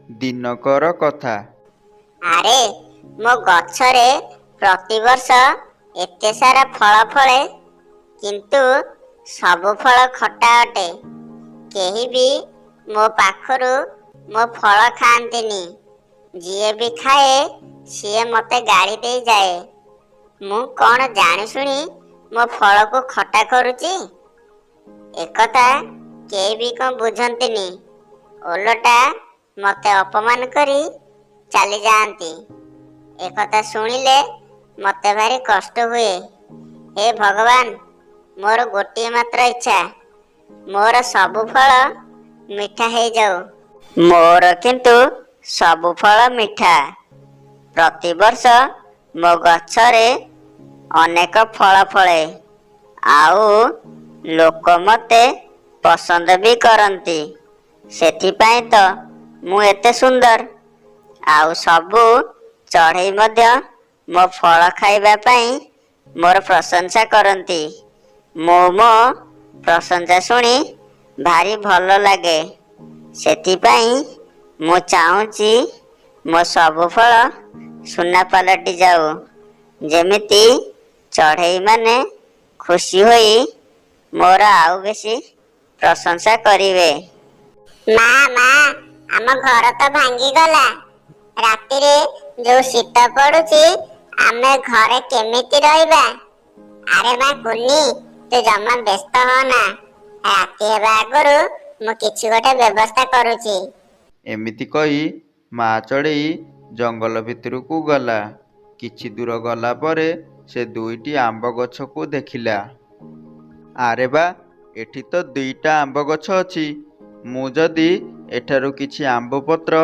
ଦିନକର କଥା। ଆରେ ମୋ ଗଛରେ ପ୍ରତିବର୍ଷ ଏତେ ସାରା ଫଳ ଫଳେ, କିନ୍ତୁ ସବୁ ଫଳ ଖଟା ଅଟେ। କେହି ବି ମୋ ପାଖରୁ ମୋ ଫଳ ଖାଆନ୍ତିନି। ଯିଏ ବି ଖାଏ ସିଏ ମୋତେ ଗାଳି ଦେଇଯାଏ। ମୁଁ କ'ଣ ଜାଣିଶୁଣି ମୋ ଫଳକୁ ଖଟା କରୁଛି? ଏକଥା କେହି ବି କ'ଣ ବୁଝନ୍ତିନି। ଓଲଟା ମୋତେ ଅପମାନ କରି ଚାଲି ଯାଆନ୍ତି। ଏକଥା ଶୁଣିଲେ ମୋତେ ଭାରି କଷ୍ଟ ହୁଏ। ହେ ଭଗବାନ, ମୋର ଗୋଟିଏ ମାତ୍ର ଇଚ୍ଛା, ମୋର ସବୁ ଫଳ ମିଠା ହେଇଯାଉ। ମୋର କିନ୍ତୁ ସବୁ ଫଳ ମିଠା। ପ୍ରତିବର୍ଷ ମୋ ଗଛରେ ଅନେକ ଫଳ ଫଳେ, ଆଉ ଲୋକ ମୋତେ ପସନ୍ଦ ବି କରନ୍ତି। ସେଥିପାଇଁ ତ ମୁଁ ଏତେ ସୁନ୍ଦର। ଆଉ ସବୁ ଚଢ଼େଇ ମଧ୍ୟ ମୋ ଫଳ ଖାଇବା ପାଇଁ ମୋର ପ୍ରଶଂସା କରନ୍ତି। ମୋ ପ୍ରଶଂସା ଶୁଣି ଭାରି ଭଲ ଲାଗେ। ସେଥିପାଇଁ ମୁଁ ଚାହୁଁଛି ମୋ ସବୁ ଫଳ ସୁନା ପାଲଟି ଯାଉ, ଯେମିତି ଚଢ଼େଇମାନେ ଖୁସି ହୋଇ ମୋର ଆଉ ବେଶୀ ପ୍ରଶଂସା କରିବେ। ମା ମା, ଆମ ଘର ତ ଭାଙ୍ଗିଗଲା। ରାତିରେ ଯୋଉ ଶୀତ ପଡୁଛି, ଆମେ ଘରେ କେମିତି ରହିବା? ଆରେ ମା କୁନି, ତୁ ଜମା ବ୍ୟସ୍ତ ହନା। ରାତି ହେବା ଆଗରୁ ମୁଁ କିଛି ଗୋଟେ ବ୍ୟବସ୍ଥା କରୁଛି। ଏମିତି କହି ମା ଚଢ଼େଇ ଜଙ୍ଗଲ ଭିତରକୁ ଗଲା। କିଛି ଦୂର ଗଲା ପରେ ସେ ଦୁଇଟି ଆମ୍ବ ଗଛକୁ ଦେଖିଲା। ଆରେ ବା, ଏଠି ତ ଦୁଇଟା ଆମ୍ବ ଗଛ ଅଛି। ମୁଁ ଯଦି ଏଠାରୁ କିଛି ଆମ୍ବ ପତ୍ର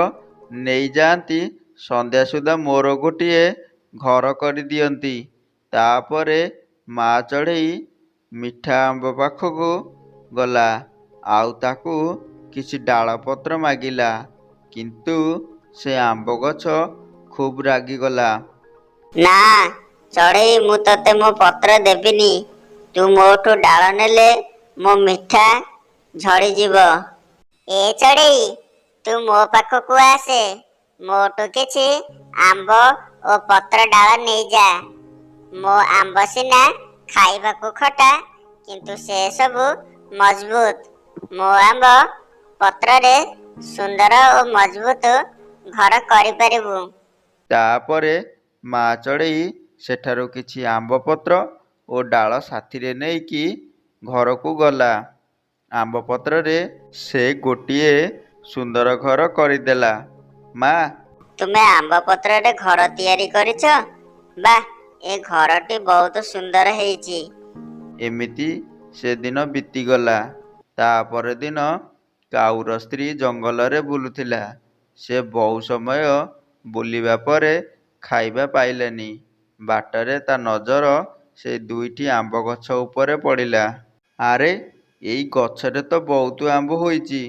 ନେଇଯାଆନ୍ତି, ସନ୍ଧ୍ୟା ସୁଦ୍ଧା ମୋର ଗୋଟିଏ ଘର କରିଦିଅନ୍ତି। ତାପରେ ମା ଚଢ଼େଇ ମିଠା ଆମ୍ବ ପାଖକୁ ଗଲା ଆଉ ତାକୁ କିଛି ଡାଳପତ୍ର ମାଗିଲା। କିନ୍ତୁ ସେ ଆମ୍ବ ଗଛ ଖୁବ୍ ରାଗିଗଲା। ନା ଚଢ଼େଇ, ମୁଁ ତତେ ମୋ ପତ୍ର ଦେବିନି। ତୁ ମୋଠୁ ଡାଳ ନେଲେ ମୋ ମିଠା ଝଡ଼ିଯିବ। ଏ ଚଢ଼େଇ, ତୁ ମୋ ପାଖକୁ ଆସେ। ମୋଠୁ କିଛି ଆମ୍ବ ଓ ପତ୍ର ଡାଳ ନେଇଯା। ମୋ ଆମ୍ବ ସିନା ଖାଇବାକୁ ଖଟା, କିନ୍ତୁ ସେ ସବୁ ମଜବୁତ। ମୋ ଆମ୍ବ ପତ୍ରରେ ସୁନ୍ଦର ଓ ମଜବୁତ ଘର କରିପାରିବୁ। ତାପରେ ମା ଚଢ଼େଇ ସେଠାରୁ କିଛି ଆମ୍ବପତ୍ର ଓ ଡାଳ ସାଥିରେ ନେଇକି ଘରକୁ ଗଲା। ଆମ୍ବପତ୍ରରେ ସେ ଗୋଟିଏ ସୁନ୍ଦର ଘର କରିଦେଲା। ମା, ତୁମେ ଆମ୍ବ ପତ୍ରରେ ଘର ତିଆରି କରିଛ? ବାଃ, ଏ ଘରଟି ବହୁତ ସୁନ୍ଦର ହେଇଛି। ଏମିତି ସେଦିନ ବିତିଗଲା। ତାପର ଦିନ କାଉର ସ୍ତ୍ରୀ ଜଙ୍ଗଲରେ ବୁଲୁଥିଲା। ସେ ବହୁ ସମୟ ବୁଲିବା ପରେ ଖାଇବା ପାଇଲାନି। ବାଟରେ ତା ନଜର ସେ ଦୁଇଟି ଆମ୍ବ ଗଛ ଉପରେ ପଡ଼ିଲା। ଆରେ, ଏଇ ଗଛରେ ତ ବହୁତ ଆମ୍ବ ହୋଇଛି।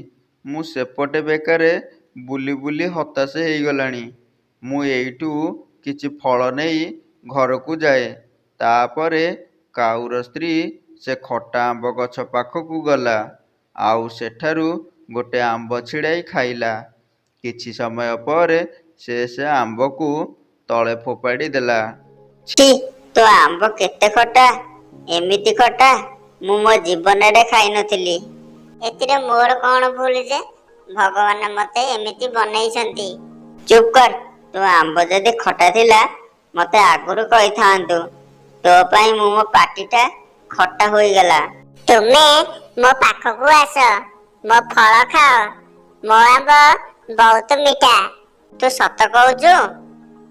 ମୁଁ ସେପଟେ ବେକାରେ ବୁଲି ବୁଲି ହତାଶ ହେଇଗଲାଣି। ମୁଁ ଏଇଠୁ କିଛି ଫଳ ନେଇ ଘରକୁ ଯାଏ। ତାପରେ କାଉର ସ୍ତ୍ରୀ ସେ ଖଟା ଆମ୍ବ ଗଛ ପାଖକୁ ଗଲା ଆଉ ସେଠାରୁ ଗୋଟେ ଆମ୍ବ ଛିଡ଼ାଇ ଖାଇଲା। କିଛି ସମୟ ପରେ ସେ ଆମ୍ବକୁ ତଳେ ଫୋପାଡ଼ି ଦେଲା। ଛି, ତୋ ଆମ୍ବ କେତେ ଖଟା! ଏମିତି ଖଟା ମୁଁ ମୋ ଜୀବନରେ ଖାଇନଥିଲି। ଏଥିରେ ମୋର କ'ଣ ଭୁଲ ଯେ ଭଗବାନ ମୋତେ ଏମିତି ବନେଇଛନ୍ତି? ଚୁପ୍ କର। ତୋ ଆମ୍ବ ଯଦି ଖଟା ଥିଲା, ମୋତେ ଆଗରୁ କହିଥାନ୍ତୁ। ତୋ ପାଇଁ ମୋ ପାଟିଟା ଖଟା ହୋଇଗଲା। ତୁମେ ମୋ ପାଖକୁ ଆସ, ମୋ ଫଳ ଖାଅ। ମୋ ଆମ୍ବ ବହୁତ ମିଠା। ତୁ ସତ କହୁଛୁ?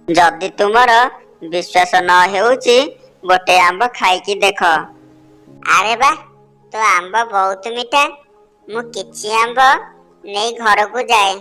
ଯଦି ତୁମର ବିଶ୍ୱାସ ନ ହେଉଛି, ଗୋଟେ ଆମ୍ବ ଖାଇକି ଦେଖ। ଆରେ ବା, ତୋ ଆମ୍ବ ବହୁତ ମିଠା। ମୁଁ କିଛି ଆମ୍ବ ନେଇ ଘରକୁ ଯାଏ।